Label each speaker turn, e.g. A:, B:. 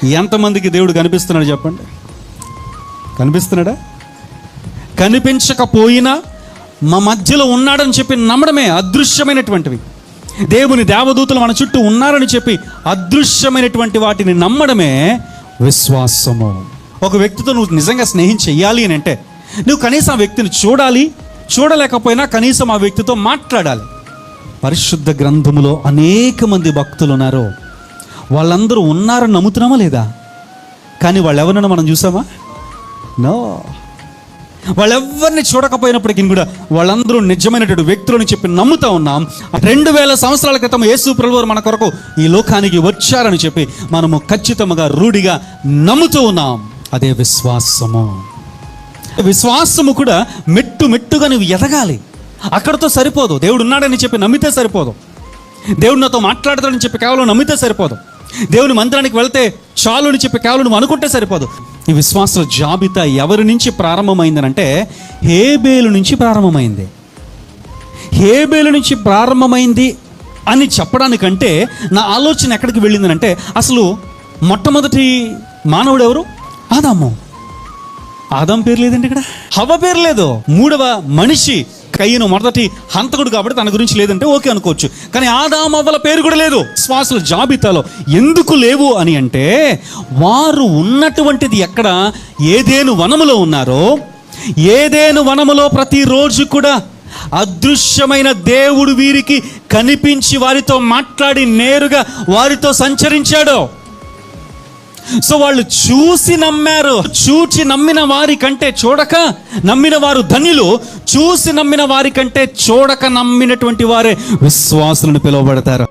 A: ఎంతమందికి దేవుడు కనిపిస్తున్నాడు చెప్పండి? కనిపిస్తున్నాడా? కనిపించకపోయినా మా మధ్యలో ఉన్నాడని చెప్పి నమ్మడమే అదృశ్యమైనటువంటివి. దేవుని దేవదూతలు మన చుట్టూ ఉన్నారని చెప్పి అదృశ్యమైనటువంటి వాటిని నమ్మడమే విశ్వాసము. ఒక వ్యక్తితో నువ్వు నిజంగా స్నేహం చెయ్యాలి అని అంటే నువ్వు కనీసం ఆ వ్యక్తిని చూడాలి, చూడలేకపోయినా కనీసం ఆ వ్యక్తితో మాట్లాడాలి. పరిశుద్ధ గ్రంథములో అనేక మంది భక్తులు ఉన్నారు. వాళ్ళందరూ ఉన్నారని నమ్ముతున్నామా లేదా? కానీ వాళ్ళు ఎవరైనా మనం చూసామా? నో. వాళ్ళెవరిని చూడకపోయినప్పటికీ కూడా వాళ్ళందరూ నిజమైనటువంటి వ్యక్తులని చెప్పి నమ్ముతా ఉన్నాం. 2000 సంవత్సరాల క్రితం యేసు ప్రభువు మన కొరకు ఈ లోకానికి వచ్చారని చెప్పి మనము ఖచ్చితంగా రూఢిగా నమ్ముతూ ఉన్నాం. అదే విశ్వాసము. విశ్వాసము కూడా మెట్టుగా నువ్వు ఎదగాలి. అక్కడితో సరిపోదు. దేవుడు ఉన్నాడని చెప్పి నమ్మితే సరిపోదు. దేవుడు నాతో మాట్లాడతాడని చెప్పి కేవలం నమ్మితే సరిపోదు. దేవుని మందిరానికి వెళ్తే చాలు అని చెప్పి కేవలం నువ్వు అనుకుంటే సరిపోదు. ఈ విశ్వాసాల జాబితా ఎవరి నుంచి ప్రారంభమైందనంటే హేబేలు నుంచి ప్రారంభమైంది. హేబేలు నుంచి ప్రారంభమైంది అని చెప్పడానికంటే నా ఆలోచన ఎక్కడికి వెళ్ళిందనంటే అసలు మొట్టమొదటి మానవుడు ఎవరు? ఆదాము. ఆదాం పేరు లేదండి ఇక్కడ, హవ్వ పేరు లేదు. మూడవ మనిషి కయ్యను మొదటి హంతకుడు కాబట్టి తన గురించి లేదంటే ఓకే అనుకోవచ్చు. కానీ ఆదాము అవ్వల పేరు కూడా లేదు విశ్వాసుల జాబితాలో. ఎందుకు లేవు అని అంటే వారు ఉన్నటువంటిది ఎక్కడ? ఏదేను వనములో ఉన్నారో. ఏదేను వనములో ప్రతిరోజు కూడా అదృశ్యమైన దేవుడు వీరికి కనిపించి వారితో మాట్లాడి నేరుగా వారితో సంచరించాడు. సో వాళ్ళు చూసి నమ్మారు. చూచి నమ్మిన వారి కంటే చూడక నమ్మిన వారు ధన్యులు. చూసి నమ్మిన వారి కంటే చూడక నమ్మినటువంటి వారే విశ్వాసులను పిలువబడతారు.